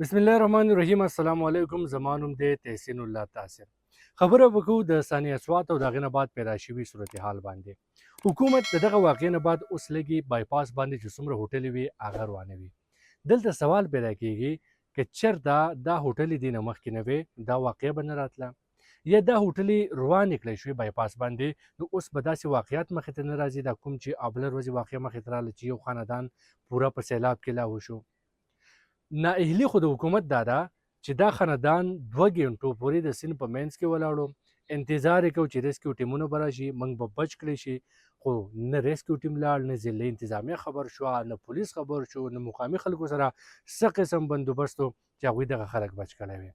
بسم الله الرحمن الرحیم. السلام علیکم. زما نوم دی تحسین الله تاثر. خبره وکړو د ثانیه اسوات او د هغې نه بعد پیدا شوي صورتحال باندې. حکومت د دغه واقعې نه بعد اوس لږې بایپاس باندې چې څومره هوټلې وي هغه روانوي. دلته سوال پیدا کیږي که چېرته دا هوټلې دې نه مخکې نه وې دا واقعه به نه راتله یا دا هوټلې روانې کړی شوې بایپاس باندې، نو اوس به داسې واقعیات مخې ته نه راځي. دا کوم چې اوله ورځې واقعه مخې ته راغله چې یو خاندان پوره په سیلاب کې لاهو شو. نااهلي خو د حکومت دا ده چې دا خاندان 2 غنټو پورې د سیند په منځ کې ولاړو، انتظار یې کوو چې ریسکیو ټیمونه به راشي موږ به بچ کړی شي، خو نه ریسکیو ټیم لاړ، نه ضلعي انتظامیه خبر شوه، نه پولیس خبر شو، نه مقامي خلکو سره څه قسم بندوبست و چې هغوی دغه خلک بچ کړی وي.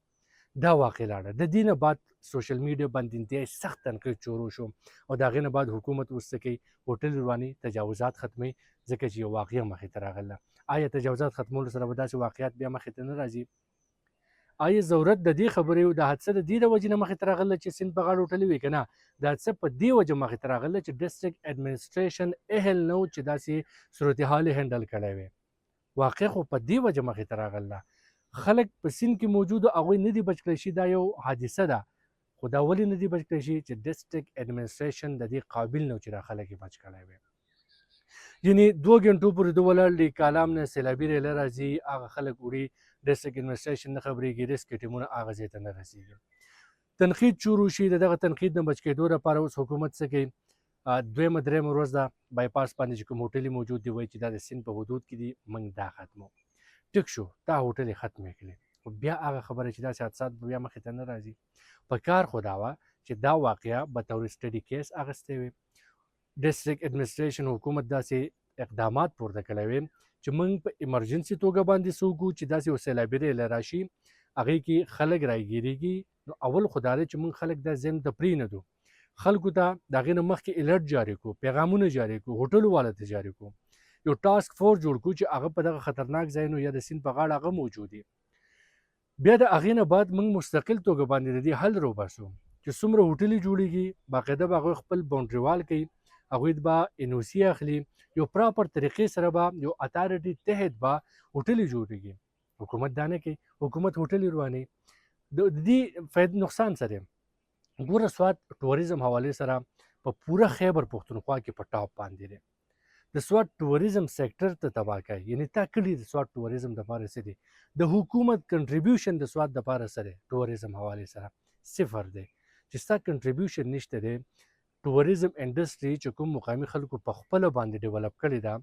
دا واقع لاړه. د دې نه بعد سوشل میډیا باندې انتهایی سخت تنقید شروع شو او د هغې نه بعد حکومت اوس څه کوي، هوټل رواني تجاوزات ختموي ځکه چې یو واقعه مخې ته راغله. آیا تجاوزات ختمولو سره به داسې واقعیات بیا مخې ته نه راځي؟ آیا ضرورت د دې خبرې د حادثه د دې د وجې نه مخې ته راغله چې سیند په غاړه هوټلې وي که نه؟ د حادثه په دې وجه مخې ته راغله چې ډسټرکټ اډمنسټریشن اهل نه و چې داسې صورتحال یې هینډل کړی وی. واقع خو په دې وجه مخې ته راغله. خلک په سیند کې موجود او هغوی نه دي بچ کړی شي، دا یو حادثه ده، خو دا ولې نه دي بچ کړی شي چې ډسټرکټ اډمنسټریشن د دې قابل نه و چې دا خلک یې بچ کړی وي. یعنې 2 غنټو پورې د ولاړ دی، کالام نه سیلابي ریله راځي، هغه خلک وړي، ډسټرکټ اډمنسټریشن نه خبرېږي، ریسکیو ټیمونه هغه ځای ته نه رسېږي. تنقید شروع شي. د دغه تنقید نه بچ کېدو لپاره اوس حکومت څه کوي؟ دویمه درېیمه ورځ ده بایپاس باندې چې کوم هوټلې موجود دي وایي چې دا د سیند په حدود کې دي، موږ دا ختمو. ټیک شو، دا هوټلې ختمې کړې، خو بیا هغه خبره چې داسې حادثات به بیا مخې ته نه راځي. په کار خو دا وه چې دا واقعه بطور سټډي کیس اخیستی وي، ډسټرکټ اډمنسټریشن حکومت داسې اقدامات پورته کړی وي چې موږ په ایمرجنسي توګه باندې څه وکړو چې داسې یو سیلابي ریله راشي، هغې کې خلک راګیرېږي. نو اول خو دا دی چې موږ خلک دا ذهن ته پرېنږدو، خلکو ته د هغې نه مخکې الرټ جاري کړو، پیغامونه جاري کړو، هوټلو والا ته جاري کړو، یو ټاسک فورس جوړ کړو چې هغه په دغه خطرناک ځایونو یا د سیند په غاړه هغه موجود دي. بیا د هغې نه بعد موږ مستقل توګه باندې د دې حل روباسو چې څومره هوټلې جوړېږي، باقاعده به هغوی خپل باونډري وال کوي، هغوی به NOC اخلي، یو پراپر طریقې سره به یو اتارټي تحت به هوټلې جوړېږي. حکومت دا نه کوي، حکومت هوټلې روانوي. د دې نقصان څه دی؟ ګوره، سوات ټوریزم حوالې سره په پوره خیبر پښتونخوا کې په ټاپ باندې دی. د سوات ټوریزم سیکټر ته تباه کوي. یعنې تا کړي د سوات ټوریزم دپاره څه دي؟ د حکومت کنټریبیوشن د سوات دپاره څه دی؟ ټوریزم حوالې سره صفر دی. چې ستا کنټریبیوشن نشته دی، ټوریزم انډسټري چې کوم مقامي خلکو په خپله باندې ډیولپ کړې ده،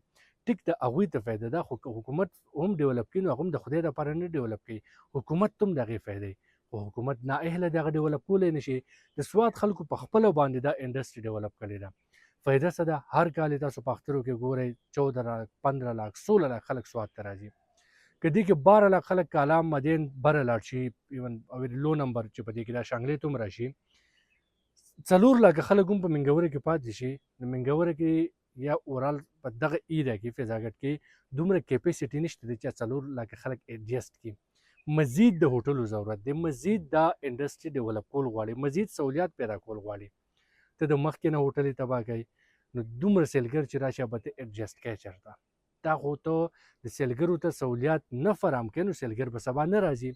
ټیک د هغوی ته فایده ده، خو که حکومت هم ډیولپ کړي نو هغه هم د خدای دپاره نه ډیولپ کوي، حکومت ته هم د هغې فایده، خو حکومت نااهله د هغه ډیولپ کولی نه شي. د سوات خلکو په خپله باندې دا انډسټري ډیولپ کړې ده. فایده څه ده؟ هر کال یې تاسو په اخترو کې ګورئ 14 لاک 15 لاک 16 لاک خلک سوات ته راځي. که دې کې 12 لاک خلک کالام مدین بره لاړ شي، ایون لو نمبر چې په دې کې دا شانګلې ته هم راشي، 4 لاک خلک هم په منګوره کې پاتې شي. نو منګوره کې یا اورال په دغه ایریا کې فضاګټ کې دومره کیپیسټي نشته دی چې 4 لاک خلک ایډجسټ کړي. مزید د هوټلو ضرورت دی، مزید دا انډسټري ډیولپ کول غواړي، مزید سہولیات پیدا کول غواړي. ته د مخکې نه هوټلې تباه کوي، نو دومره سیلګر چې راشي به ته ایډجسټ کوې چېرته؟ دا خو ته د سیلګرو ته سہولیات نه فراهم کوې، نو سیلګر به سبا نه راځي.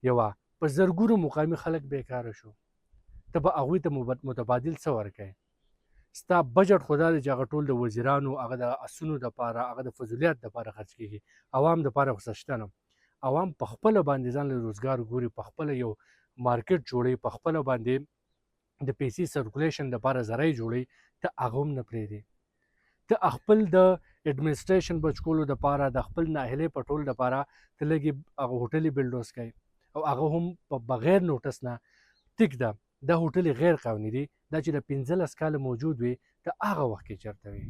یوه په زرګونو مقامي خلک بیکاره شو، ته به هغوی ته متبادل څه ورکوې؟ ستا بجټ خو دا دی چې هغه ټول د وزیرانو، هغه د اسونو دپاره، هغه د فضولیات دپاره خرڅ کېږي، عوام دپاره خو څه شته نه. عوام په خپله باندې ځان له روزګار ګوري، په خپله یو مارکیټ جوړوي، په خپله باندې د پیسې سرکولیشن دپاره ذرایع جوړوي، ته هغه هم نه پرېږدې. ته خپل د اډمنسټریشن بچ کولو دپاره، د خپل ناهیلۍ پټولو دپاره ته لږې هغه هوټلې بلډوز کوي، او هغه هم په بغیر نوټس نه. ټیک ده، دا هوټلې غیر قانوني دي، دا چې د 15 کاله موجود وي، ته هغه وخت کې چېرته وي؟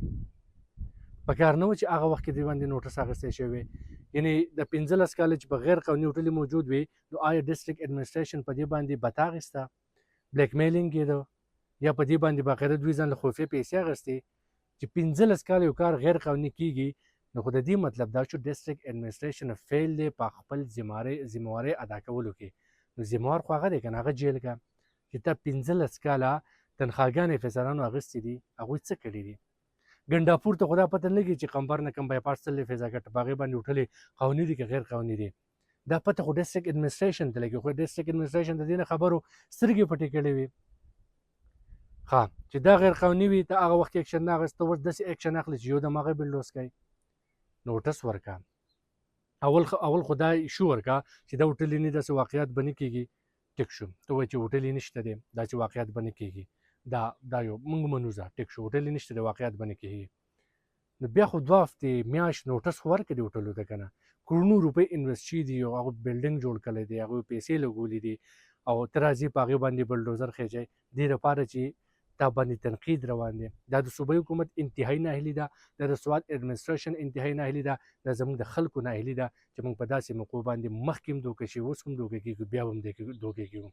په کار نه و چې هغه وخت کې دې باندې نوټس اخیستی شوی. یعنې د 15 کاله چې په غیر قانوني هوټلې موجود وي، نو آیا ډسټرکټ اډمنسټریشن په دې باندې بتا اخیسته، بلیک میلینګ کېده، یا په دې باندې باقاعده دوی ځان له خفیې پیسې اخیستې؟ چې 15 کاله یو کار غیر قانوني کېږي، نو خو د دې مطلب دا شو ډسټرکټ اډمنسټریشن فیل دی په خپل ذمهوارۍ ادا کولو کې. نو ذمهوار خو هغه دی که نه، هغه جیل کا چې ته 15 کاله تنخواګانې افسرانو اخیستې دي، هغوی څه کړي دي؟ ګنډاپور ته خو دا پته نه لګي چې قمبر نه کم بایپاس تللی فضاګټ په هغې باندې هوټلې قانوني دي که غیر قانوني دي. دا پته خو ډسټرکټ اډمنسټریشن ته لګي، خو ډسټرکټ اډمنسټریشن د دې نه خبرو سترګې پټې کړې وي. ها چې دا غیر قانوني وي ته هغه وخت اکشن نه اخیسته، اوس داسې اکشن اخلي چې یو دم هغه بلډوز کوي. نوټس ورکا، اول خو دا ایشو ورکا چې دا هوټل نه داسې واقعیت به نه کېږي. ټیک شو، ته وایې چې هوټل یې نشته دی، داسې واقعیت به نه کېږي. دا یو موږ منو ځه، ټیک شو، هوټل یې نشته دی، واقعیت به نه کېږي. نو بیا خو 2 هفتې میاشت نوټس خو ورکړي دي هوټلو ته که نه. کروڑونو روپۍ انویسټ شوي دي او هغوی بلډینګ جوړ کړی دی، هغوی پیسې لګولي دي او ته راځې په هغې باندې بلډوزر خېږئ دې لپاره چې تا باندې تنقید روان دی. دا د صوبایي حکومت انتهایي ناهیلي ده، دا د سوات اډمنسټریشن انتهایي ناهیلي ده، دا زموږ د خلکو ناهیلي ده چې موږ په داسې موقعو باندې مخکې هم دوکه شي، اوس هم دوکه کېږو، بیا به هم دوکه کېږو.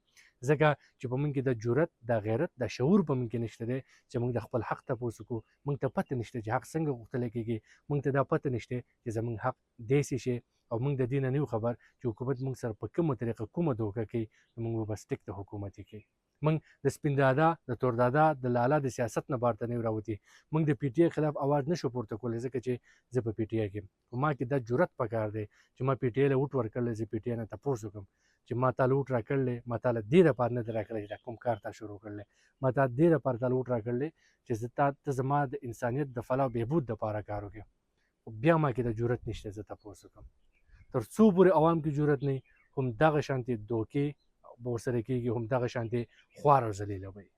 ځکه چې په موږ کې د جرأت، د غیرت، د شعور په موږ کې نشته دی چې موږ د خپل حق تپوس وکړو. موږ ته پته نشته چې حق څنګه غوښتلی کېږي، موږ ته دا پته نشته چې زموږ حق داسې شي او موږ د دې نه نه یو خبر چې حکومت موږ سره په کومه طریقه کومه دوکه کوي، نو موږ به بس ټیک د حکومت یې کوي. موږ د سپین دادا، د تور دادا، د لالا د سیاست نه بارته نه یو راوتي. موږ د پی ټي آی خلاف اواز نشو پورته کولی ځکه چې زه په پی ټي آی کې یم. په ما کې دا جرأت پکار دی چې ما پی ټي آی له ووټ ورکړلی، زه پی ټي آی نه تپوس وکړم چې ما تا له ووټ راکړلی، ما تا له دې لپاره نه دی راکړلی چې دا کوم کار تا شروع کړلی، ما تا دې لپاره تا له ووټ راکړلی چې ته زما د انسانیت د فلاح او بهبود دپاره کار وکړې. خو بیا ما کې د جرأت نشته زه تپوس وکړم. تر څو پورې عوام کې جرأت نه وي، همدغه شانتې دوکې به ورسره کېږي، همدغه شانتې خوار او ذلیله به وي.